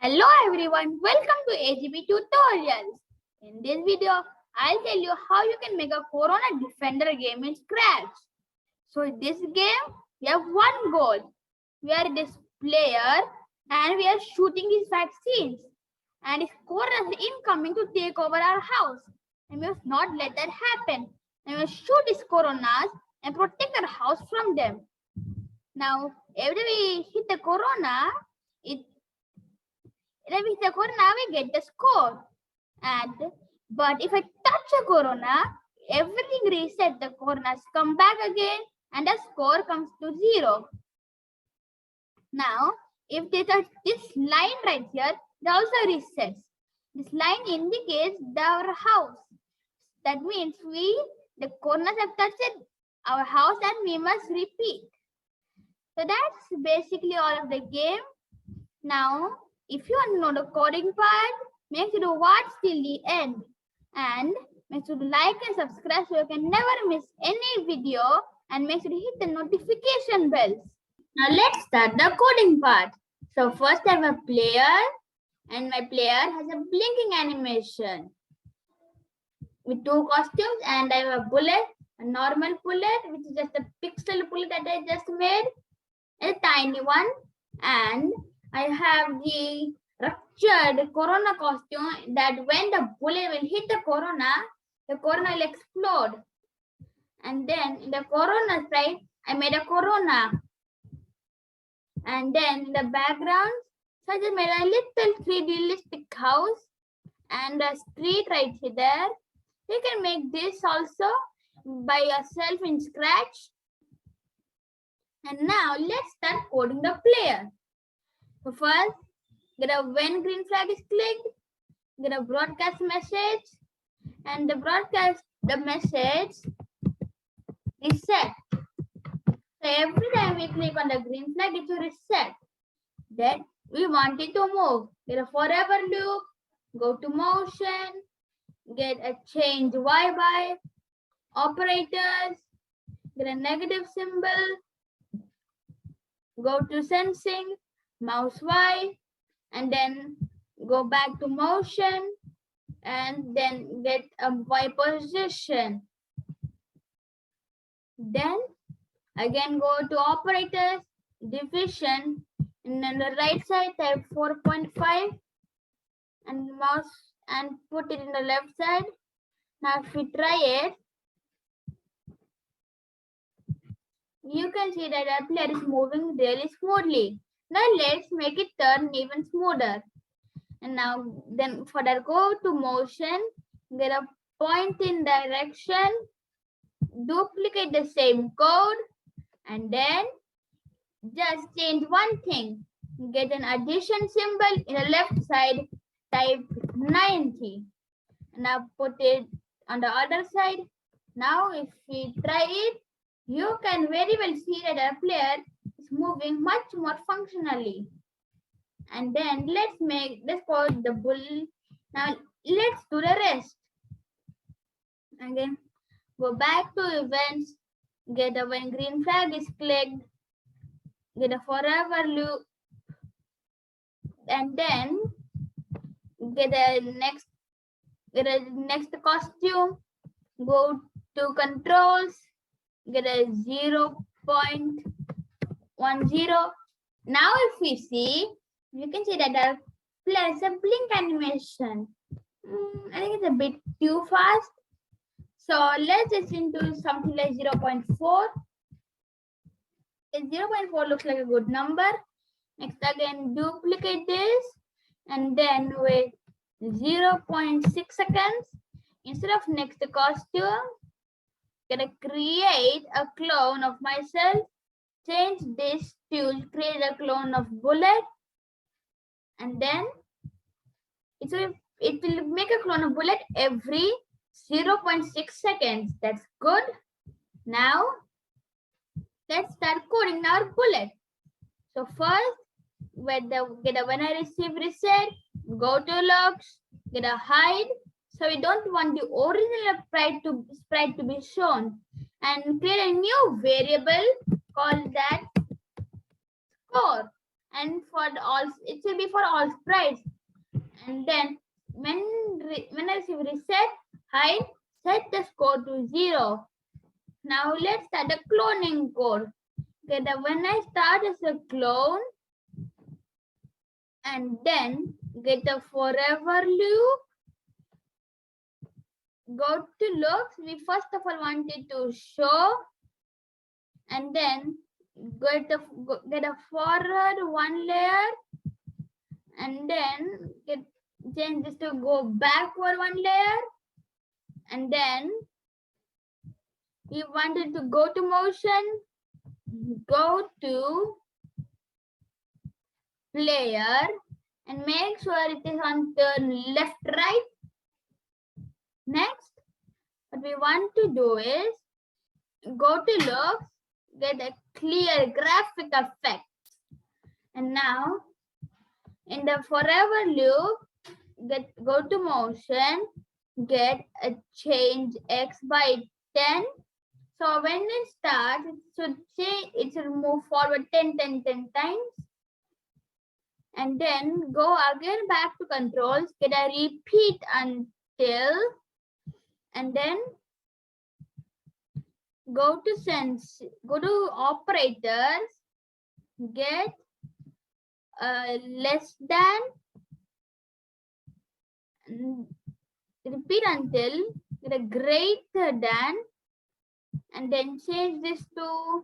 Hello everyone, welcome to AGB tutorials. In this video, I'll tell you how you can make a Corona Defender game in Scratch. So in this game, we have one goal. We are this player and we are shooting these vaccines. And if Corona is incoming to take over our house, and we must not let that happen. And we must shoot these Coronas and protect our house from them. Now, every time we hit the Corona, we get the score. But if I touch a Corona, everything resets. The Coronas come back again and the score comes to 0. Now, if they touch this line right here, it also resets. This line indicates our house. That means the Coronas have touched our house and we must repeat. So that's basically all of the game. Now, if you want to know the coding part, make sure to watch till the end. And make sure to like and subscribe so you can never miss any video. And make sure to hit the notification bells. Now let's start the coding part. So first I have a player. And my player has a blinking animation. With 2 costumes. And I have a bullet. A normal bullet, which is just a pixel bullet that I just made. A tiny one. And I have the ruptured Corona costume that when the bullet will hit the Corona will explode. And then in the Corona sprite, I made a Corona. And then in the background, so I just made a little 3D realistic house and a street right there. You can make this also by yourself in Scratch. And now let's start coding the player. So first, get a when green flag is clicked, get a broadcast message, and the message is set. So every time we click on the green flag, it will reset. Then we want it to move. Get a forever loop, go to motion, get a change Y by, operators, get a negative symbol, go to sensing, mouse Y, and then go back to motion and then get a Y position. Then again go to operators, division, and on the right side type 4.5 and mouse and put it in the left side. Now if we try it, you can see that our player is moving really smoothly. Now let's make it turn even smoother. And now then for that, go to motion, get a point in direction, duplicate the same code, and then just change one thing. Get an addition symbol in the left side, type 90. Now put it on the other side. Now if we try it, you can very well see that our player is moving much more functionally. And then let's code the bull. Now let's do the rest. Again, go back to events, get a when green flag is clicked, get a forever loop, and then get a next costume, go to controls, get a 0.10. Now if we see, you can see that our player has a blink animation. I think it's a bit too fast. So let's just into something like 0.4. 0.4 looks like a good number. Next again, duplicate this and then with 0.6 seconds. Instead of next costume, gonna create a clone of myself. Change this to create a clone of bullet. And then it will make a clone of bullet every 0.6 seconds. That's good. Now let's start coding our bullet. So first, when I receive reset, go to logs, get a hide. So we don't want the original sprite to be shown, and create a new variable called that score. and for all it will be for all sprites. And then when I receive reset, hide, set the score to 0. Now let's start the cloning code. Okay, when I start as a clone, and then get the forever loop, go to looks. We first of all wanted to show, and then get a forward one layer, and then change this to go backward one layer, and then we wanted to go to motion, go to player, and make sure it is on turn left right. Next, what we want to do is go to looks, get a clear graphic effect, and now in the forever loop, go to motion, get a change x by 10. So when it starts, it should move forward 10 times. And then go again back to controls, get a repeat until, and then go to operators, get less than, repeat until, get a greater than, and then change this to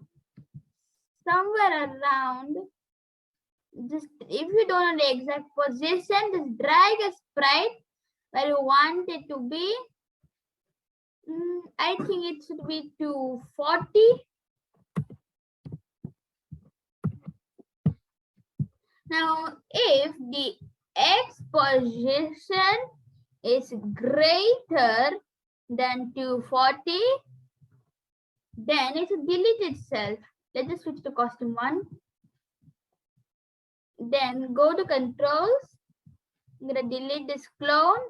somewhere around. Just if you don't know the exact position, just drag a sprite where you want it to be. I think it should be to 40. Now, if the X position is greater than 240, then it should delete itself. Let's just switch to costume 1. Then go to controls. I'm gonna delete this clone.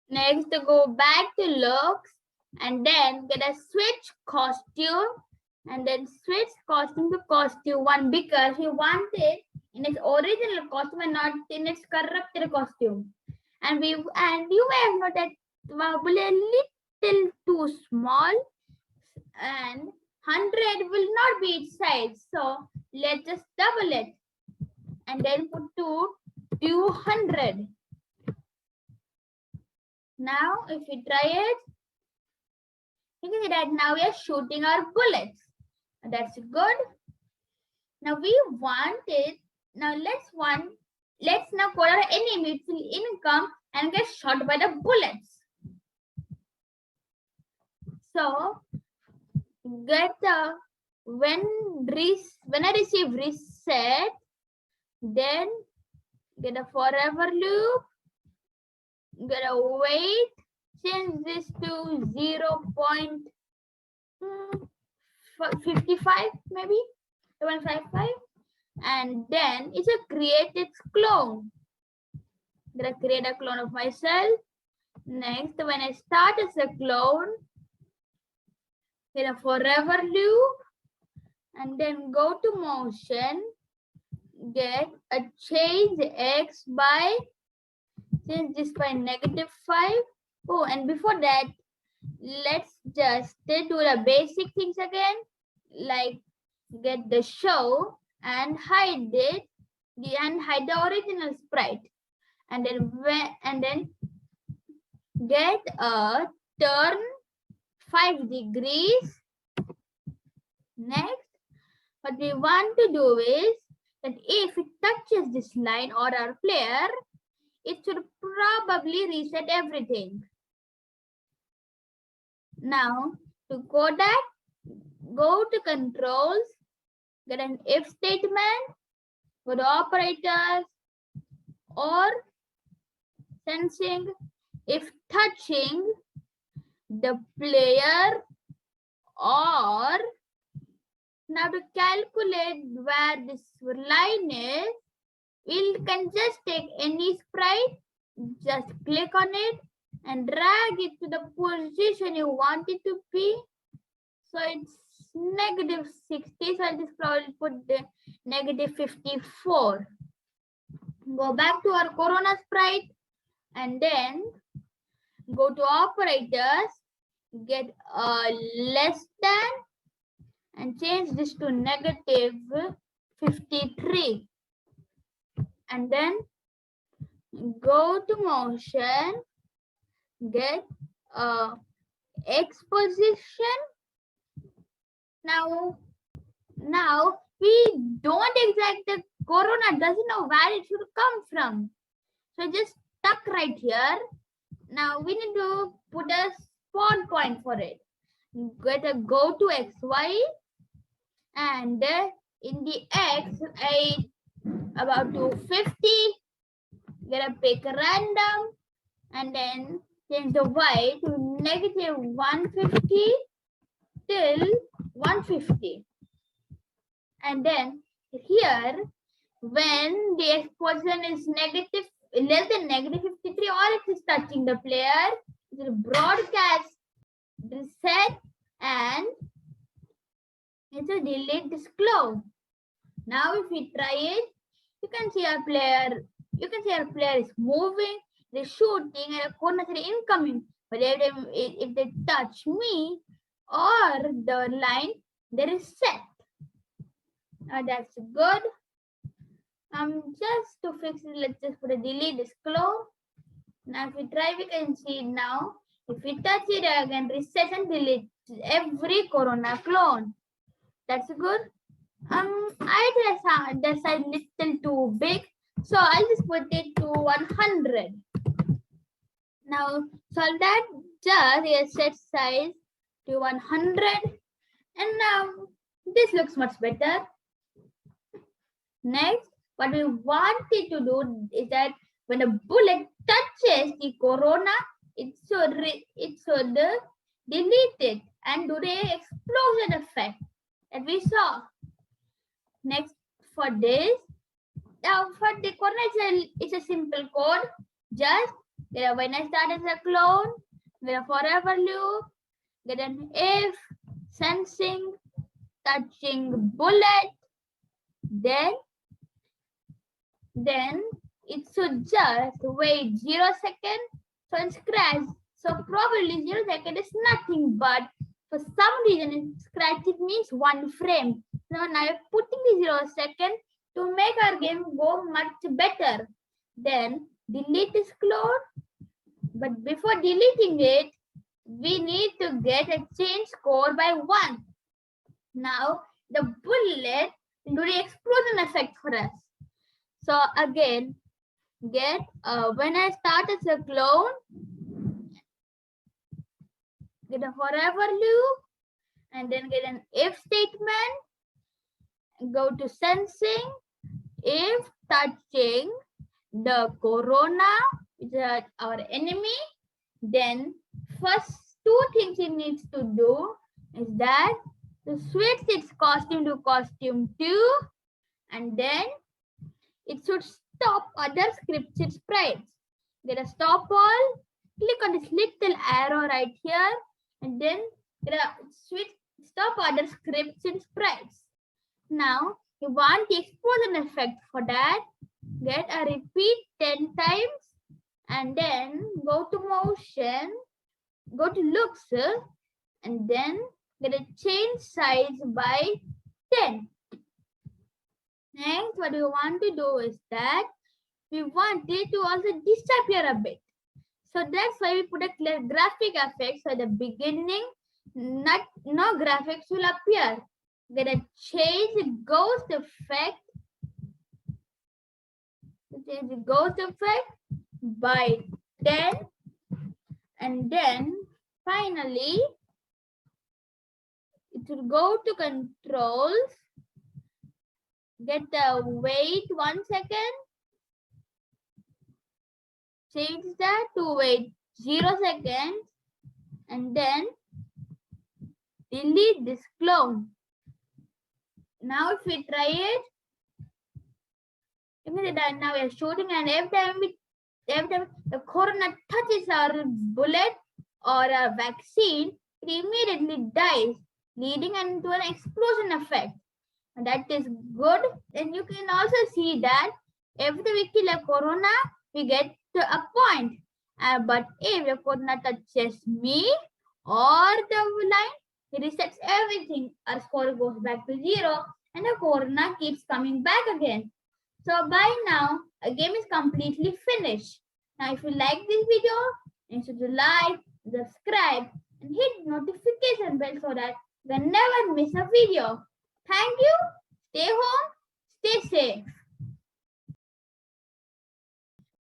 Next, go back to looks, and then get a switch costume, and then switch costume to costume 1 because we want it in its original costume and not in its corrupted costume. And you may have noted probably a little too small, and 100 will not be its size. So let's just double it, and then put to 200. Now, if we try it, you can see that now we are shooting our bullets. That's good. Now we want it. Now let's now call our enemy. It will income and get shot by the bullets. So get the when I receive reset, then get a forever loop, get a wait, change this to 0.55 maybe 755, and then it's a create its clone. I'm gonna create a clone of myself. Next, when I start as a clone, get a forever loop, and then go to motion, get a change x by, change this by -5. Oh, and before that, let's just do the basic things again, like get the show and hide it, and hide the original sprite, and then get a turn 5 degrees. Next, what we want to do is that if it touches this line or our player, it should probably reset everything. Now, to code that, go to controls, get an if statement, go to operators, or sensing, if touching the player, or now to calculate where this line is, we can just take any sprite, just click on it and drag it to the position you want it to be. So it's negative 60. So I'll just probably put the negative 54. Go back to our corona sprite and then go to operators, get a less than and change this to negative 53. And then go to motion, get X position. Now we don't exact the corona doesn't know where it should come from. So just stuck right here. Now we need to put a spawn point for it. Go to XY and in the X, about to 50, get a pick random and then change the Y to negative 150 till 150. And then here, when the exposure is negative, less than negative 53, or it is touching the player, it will broadcast reset and it will delete this clone. Now if we try it, you can see our player is moving, they're shooting, and a corner is incoming. But if they touch me or the line, they reset. That's good. Just to fix it, let's just put a delete this clone. Now if we try, we can see it now. If we touch it again, reset and delete every corona clone. That's good. I think that's a little too big, so I'll just put it to 100. Now solve that. Just set size to 100, and now this looks much better. Next, what we want it to do is that when a bullet touches the corona, it should delete it and do the explosion effect that we saw. Next, for this, now for the corona, it's a simple code. Just when I start as a clone, get a forever loop, get an if, sensing, touching bullet, then it should just wait 0 seconds. So in Scratch, so probably 0 seconds is nothing, but for some reason in Scratch it means 1 frame. So now I'm putting the 0 second to make our game go much better. Then delete this clone, but before deleting it, we need to get a change score by 1. Now the bullet will do the explosion effect for us. So again, get when I start as a clone, get a forever loop, and then get an if statement. Go to sensing, if touching the corona, which is our enemy, then first 2 things it needs to do is that to switch its costume to costume 2, and then it should stop other scripted sprites. Get a stop all, click on this little arrow right here, and then get a switch stop other scripted sprites. Now you want the explosion effect. For that, get a repeat 10 times and then go to motion, go to looks, and then get a change size by 10. Next, what we want to do is that we want it to also disappear a bit. So that's why we put a clear graphic effect. So at the beginning, no graphics will appear. Get a change ghost effect. Change the ghost effect by 10. And then finally, it will go to controls. Get the wait 1 second. Change that to wait 0 seconds. And then delete this clone. Now if we try it, now we are shooting, and every time the corona touches our bullet or a vaccine, it immediately dies. leading into an explosion effect. And that is good. And you can also see that if we kill a corona, we get to a point. But if the corona touches me or the line, it resets everything. Our score goes back to 0 and the corona keeps coming back again. So by now, a game is completely finished. Now if you like this video, make sure to like, subscribe and hit notification bell so that you can never miss a video. Thank you. Stay home. Stay safe.